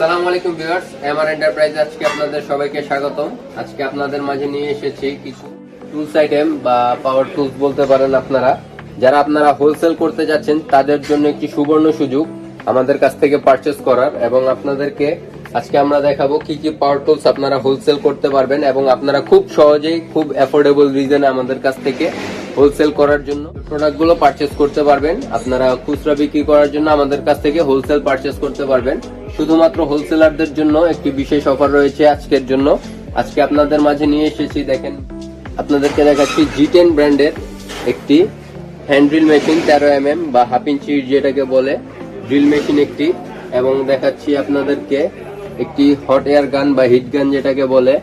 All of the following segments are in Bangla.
আসসালামু আলাইকুম ভিউয়ার্স, এমআর এন্টারপ্রাইজ আজকে আপনাদের সবাইকে স্বাগতম। আজকে আপনাদের মাঝে নিয়ে এসেছি কিছু টুলস আইটেম বা পাওয়ার টুলস বলতে পারেন। আপনারা হোলসেল করতে যাচ্ছেন তাদের জন্য একটি সুবর্ণ সুযোগ আমাদের কাছ থেকে পারচেজ করার, এবং আপনাদেরকে আজকে আমরা দেখাবো কি কি পাওয়ার টুলস আপনারা হোলসেল করতে পারবেন এবং আপনারা খুব সহজেই খুব অ্যাফোর্ডেবল রিজনে আমাদের কাছ থেকে হোলসেল করার জন্য প্রোডাক্টগুলো পারচেজ করতে পারবেন। আপনারা খুচরা বিক্রি করার জন্য আমাদের কাছ থেকে হোলসেল পারচেজ করতে পারবেন। শুধুমাত্র হোলসেলারদের জন্য একটি বিশেষ অফার রয়েছে আজকের জন্য। আজকে আপনাদের মাঝে নিয়ে এসেছি, দেখেন আপনাদেরকে দেখাচ্ছি G10 ব্র্যান্ডের একটি হ্যান্ড ড্রিল মেশিন 13mm বা হাফ ইঞ্চি যেটাকে বলে ড্রিল মেশিন একটি, এবং দেখাচ্ছি আপনাদেরকে একটি হট এয়ার গান বা হিট গান যেটাকে বলে,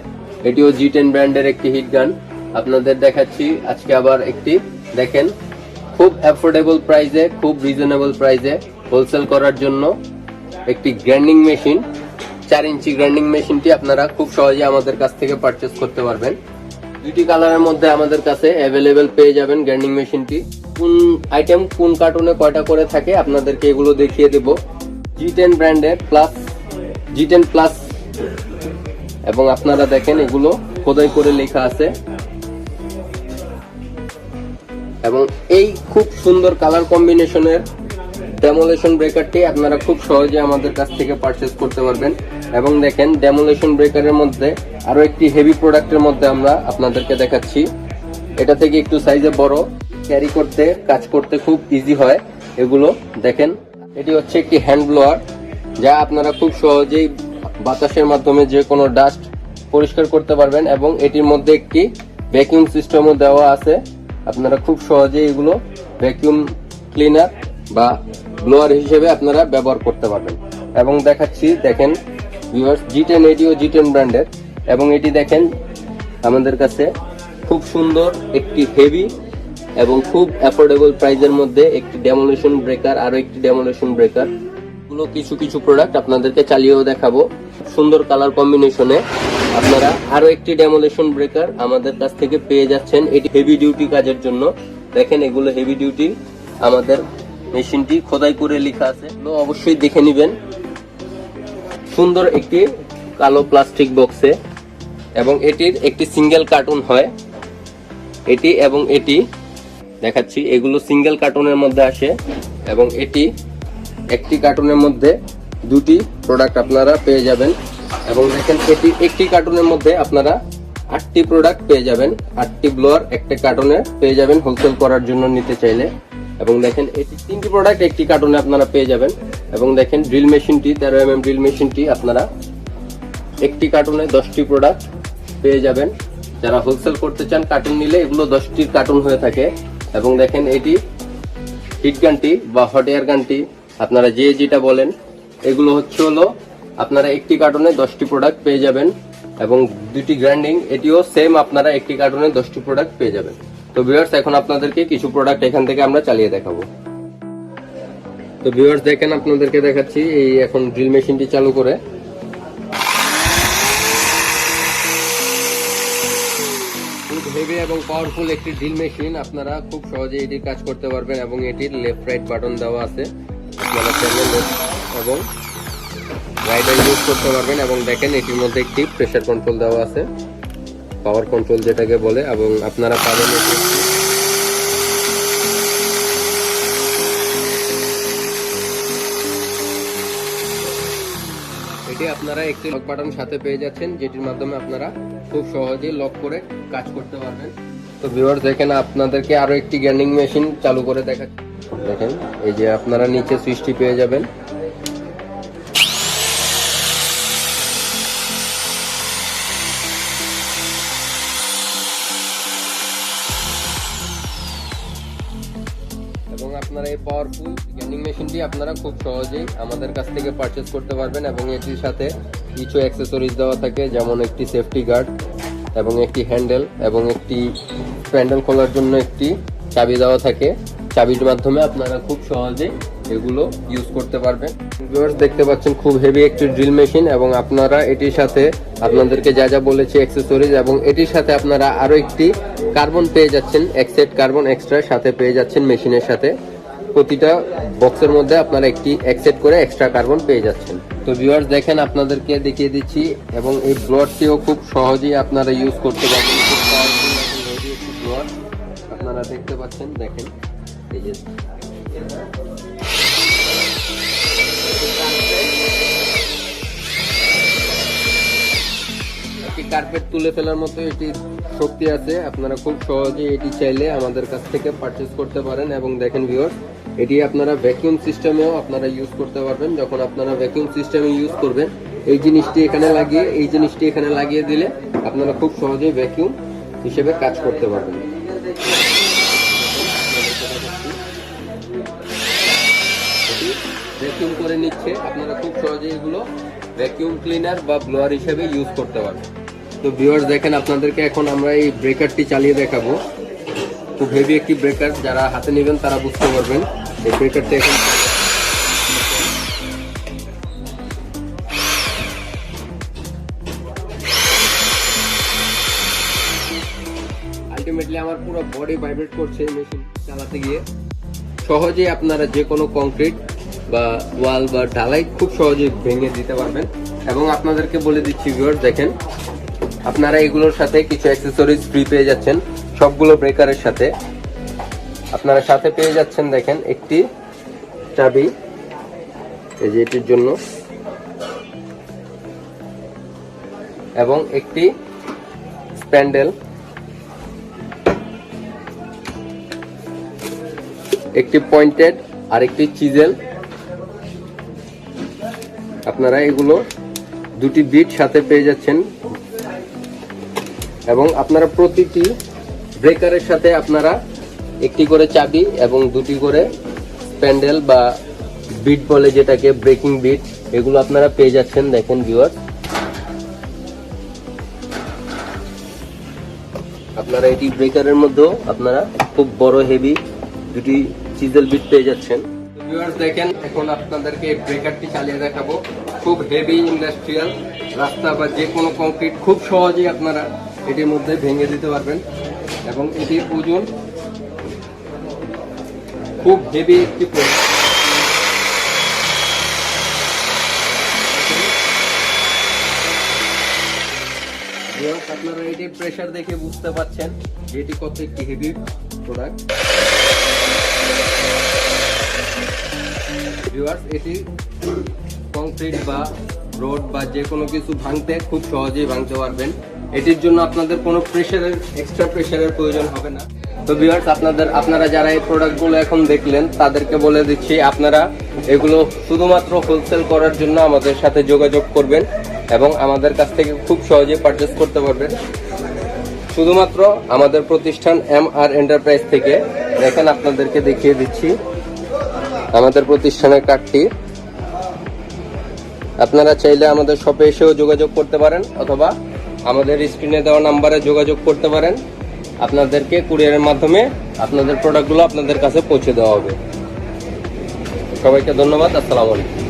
এটিও G10 ব্র্যান্ডের একটি হিট গান আপনাদের দেখাচ্ছি আজকে। আবার একটি দেখেন খুব অ্যাফোর্ডেবল প্রাইসে, খুব রিজনেবল প্রাইসে হোলসেল করার জন্য একটি গ্রাইন্ডিং মেশিন, 4 ইঞ্চি গ্রাইন্ডিং মেশিনটি আপনারা খুব সহজে আমাদের কাছ থেকে পারচেজ করতে পারবেন। দুটি কালারের মধ্যে আমাদের কাছে অ্যাভেলেবেল পেয়ে যাবেন গ্রাইন্ডিং মেশিনটি। কোন আইটেম কোন কার্টুনে কয়টা করে থাকে আপনাদেরকে এগুলো দেখিয়ে দেব। G10 ব্র্যান্ডের G10 প্লাস, এবং আপনারা দেখেন এগুলো খোদাই করে লেখা আছে, এবং এই খুব সুন্দর কালার কম্বিনেশনের ডেমোলেশন ব্রেকারটি আপনারা খুব সহজে আমাদের কাছ থেকে পারচেজ করতে পারবেন। এবং দেখেন ডেমোলেশন ব্রেকারের মধ্যে আরো একটি হেভি প্রোডাক্টের মধ্যে আমরা আপনাদেরকে দেখাচ্ছি। এটা থেকে একটু সাইজে বড়, ক্যারি করতে কাজ করতে খুব ইজি হয়। এগুলো দেখেন, এটি হচ্ছে একটি হ্যান্ড ব্লোয়ার, যা আপনারা খুব সহজেই বাতাসের মাধ্যমে যে কোনো ডাস্ট পরিষ্কার করতে পারবেন, এবং এটির মধ্যে একটি ভ্যাকুয়াম সিস্টেমও দেওয়া আছে। আপনারা খুব সহজেই এগুলো ভ্যাকুয়াম ক্লিনার বা ব্লোয়ার হিসেবে আপনারা ব্যবহার করতে পারবেন। এবং দেখাচ্ছি দেখেন ভিউয়ার্স, G10 এটিও G10 ব্র্যান্ডের, এবং এটি দেখেন আমাদের কাছে খুব সুন্দর একটি হেভি এবং খুব অ্যাফোর্ডেবল প্রাইসের মধ্যে একটি ডেমোলেশন ব্রেকার, আরো একটি ডেমোলেশন ব্রেকার। গুলো কিছু প্রোডাক্ট আপনাদেরকে চালিয়েও দেখাবো সুন্দর কালার কম্বিনেশনে। আপনারা আরো একটি ডেমোলেশন ব্রেকার আমাদের কাছ থেকে পেয়ে যাচ্ছেন, এটি হেভি ডিউটি কাজের জন্য। দেখেন এগুলো হেভি ডিউটি, আমাদের মেশিনটি খোদাই করে লেখা আছে, অবশ্যই দেখে নেবেন। সুন্দর একটি কালো প্লাস্টিক বক্সে, এবং এটির একটি সিঙ্গেল কার্টুন হয় এটি, এবং এটি দেখাচ্ছি এগুলো সিঙ্গেল কার্টুনের মধ্যে আসে, এবং এটি একটি কার্টুনের মধ্যে দুটি প্রোডাক্ট আপনারা পেয়ে যাবেন। এবং দেখেন এটি একটি কার্টুনের মধ্যে আপনারা 8টি প্রোডাক্ট পেয়ে যাবেন, 8টি ব্লোয়ার একটা কার্টুনে পেয়ে যাবেন হোলসেল করার জন্য নিতে চাইলে। এবং দেখেন এটি 3টি প্রোডাক্ট একটি কার্টুনে আপনারা পেয়ে যাবেন। এবং দেখেন ড্রিল মেশিনটি 13mm ড্রিল মেশিনটি আপনারা একটি কার্টুনে 10টি প্রোডাক্ট পেয়ে যাবেন। যারা হোলসেল করতে চান কার্টুন নিলে এগুলো 10টির কার্টুন হয়ে থাকে। এবং দেখেন এটি হিট গানটি বা হট এয়ার গানটি, আপনারা যে যেটা বলেন, এগুলো হলো আপনারা একটি কার্টুনে 10টি প্রোডাক্ট পেয়ে যাবেন। এবং দুটি গ্রাইন্ডিং, এটিও সেম, আপনারা একটি কার্টুনে 10টি প্রোডাক্ট পেয়ে যাবেন। তো ভিউয়ার্স, এখন আপনাদেরকে কিছু প্রোডাক্ট এখান থেকে আমরা চালিয়ে দেখাবো। তো ভিউয়ার্স দেখেন, আপনাদেরকে দেখাচ্ছি এই এখন ড্রিল মেশিনটি চালু করে। খুব হেভি এবং পাওয়ারফুল একটি ড্রিল মেশিন, আপনারা খুব সহজে এটির কাজ করতে পারবেন। এবং এটির লেফট রাইট বাটন দেওয়া আছে, আপনারা চাইলে লেফট এবং রাইট ইউজ করতে পারবেন। এবং দেখেন এটির মধ্যে একটি প্রেসার কন্ট্রোল দেওয়া আছে, পাওয়ার কন্ট্রোল যেটাকে বলে, এবং আপনারা পাবেন এটি আপনারা একটি লক বাটন সাথে পেয়ে যাচ্ছেন, যেটির মাধ্যমে আপনারা খুব সহজেই লক করে কাজ করতে পারবেন। তো ভিউয়ার্স দেখেন, আপনাদেরকে আরো একটি গ্রাইন্ডিং মেশিন চালু করে দেখাচ্ছি। দেখেন এই যে আপনারা নিচে সুইচটি পেয়ে যাবেন, এবং আপনারা এই পাওয়ারফুল গ্রাইন্ডিং মেশিনটি আপনারা খুব সহজেই আমাদের কাছ থেকে পারচেজ করতে পারবেন। এবং এটির সাথে কিছু অ্যাক্সেসরিজ দেওয়া থাকে, যেমন একটি সেফটি গার্ড এবং একটি হ্যান্ডেল, এবং একটি প্যান্ডেল খোলার জন্য একটি চাবি দেওয়া থাকে। চাবির মাধ্যমে আপনারা খুব সহজে এগুলো ইউজ করতে পারবেন। ভিউয়ার্স দেখতে পাচ্ছেন খুব হেভি একটি ড্রিল মেশিন, এবং আপনারা এটির সাথে আপনাদেরকে যা যা বলেছি অ্যাক্সেসরিজ, এবং এটির সাথে আপনারা আরো একটি কার্বন পেয়ে যাচ্ছেন, এক সেট কার্বন এক্সট্রা সাথে পেয়ে যাচ্ছেন মেশিনের সাথে। প্রতিটা বক্সের মধ্যে আপনারা একটি এক সেট করে এক্সট্রা কার্বন পেয়ে যাচ্ছেন। তো ভিউয়ার্স দেখেন আপনাদেরকে দেখিয়ে দিচ্ছি, এবং এই ব্লোয়ারটিও খুব সহজেই আপনারা ইউজ করতে পারবেন। খুব পাওয়ারফুল এবং হেভি একটি ব্লোয়ার আপনারা দেখতে পাচ্ছেন। দেখেন এই যে কার্পেট তুলে ফেলার মতো এটি শক্তি আছে। আপনারা খুব সহজে এটি চাইলে আমাদের কাছ থেকে পারচেজ করতে পারেন। এবং দেখেন ভিউয়ার্স, এটি আপনারা ভ্যাকুয়াম সিস্টেমেও আপনারা ইউজ করতে পারবেন। যখন আপনারা ভ্যাকুয়াম সিস্টেমে ইউজ করবেন, এই জিনিসটি এখানে লাগিয়ে দিলে আপনারা খুব সহজেই ভ্যাকুয়াম হিসেবে কাজ করতে পারবেন। ভ্যাকুয়াম করে নিচ্ছে, আপনারা খুব সহজে এগুলো ভ্যাকুয়াম ক্লিনার বা ব্লোয়ার হিসেবে ইউজ করতে পারবেন। তো ভিউয়ার্স দেখেন আপনাদেরকে এখন আমরা এই ব্রেকারটি চালিয়ে দেখাবো। খুব হেভি একটি ব্রেকার, যারা হাতে নেবেন তারা বুঝতে পারবেন। এই ব্রেকারটি এখন আলটিমেটলি আমার পুরো বডি ভাইব্রেট করছে মেশিন চালাতে গিয়ে। সহজেই আপনারা যে কোনো কংক্রিট বা ওয়াল বা ঢালাই খুব সহজেই ভেঙে দিতে পারবেন। এবং আপনাদেরকে বলে দিচ্ছি ভিউয়ার্স, দেখেন আপনারা এগুলোর সাথে কিছু অ্যাক্সেসরিজ ফ্রি পেয়ে যাচ্ছেন। সবগুলো ব্রেকারের সাথে আপনারা সাথে পেয়ে যাচ্ছেন। দেখেন একটি চাবি, এই যে এটির জন্য, এবং একটি স্প্যান্ডেল, একটি পয়েন্টেড আর একটি চিজেল। আপনারা এগুলো দুটি বিট সাথে পেয়ে যাচ্ছেন। এবং আপনারা প্রতিটি ব্রেকারের সাথে আপনারা একটি করে চাবি এবং দুটি করে স্প্যান্ডেল বা বিট বলে যেটাকে, ব্রেকিং বিট, এগুলো আপনারা পেয়ে যাচ্ছেন। দেখেন ভিউয়ার, আপনারা এটি ব্রেকারের মধ্যেও আপনারা খুব বড় হেভি দুটি চিজেল বিট পেয়ে যাচ্ছেন। ভিউয়ার্স দেখেন এখন আপনাদেরকে ব্রেকারটি চালিয়ে দেখাবো। খুব হেভি ইন্ডাস্ট্রিয়াল রাস্তা বা যে কোনো কংক্রিট খুব সহজেই আপনারা এটির মধ্যে ভেঙে দিতে পারবেন। এবং এটির ওজন খুব হেভি একটি আপনারা এটির প্রেসার দেখে বুঝতে পারছেন যে এটি কত একটি হেভি প্রোডাক্ট। ভিউয়ার্স এটি কংক্রিট বা রোড বা যে কোনো কিছু ভাঙতে খুব সহজেই ভাঙতে পারবেন। এটির জন্য আপনাদের কোনো এক্সট্রা প্রেসারের প্রয়োজন হবে না। তো ভিউয়ার্স আপনারা যারা এই প্রোডাক্টগুলো এখন দেখলেন তাদেরকে বলে দিচ্ছি, আপনারা এগুলো শুধুমাত্র হোলসেল করার জন্য আমাদের সাথে যোগাযোগ করবেন এবং আমাদের কাছ থেকে খুব সহজে পারচেজ করতে পারবেন। শুধুমাত্র আমাদের প্রতিষ্ঠান MR এন্টারপ্রাইজ থেকে। দেখেন আপনাদেরকে দেখিয়ে দিচ্ছি আমাদের প্রতিষ্ঠানের কার্ডটি। আপনারা চাইলে আমাদের শপে এসেও যোগাযোগ করতে পারেন, অথবা আমাদের স্ক্রিনে দেওয়া নাম্বারে যোগাযোগ করতে পারেন। আপনাদেরকে কুরিয়ারের মাধ্যমে আপনাদের প্রোডাক্টগুলো আপনাদের কাছে পৌঁছে দেওয়া হবে। সবাইকে ধন্যবাদ। আসসালামু আলাইকুম।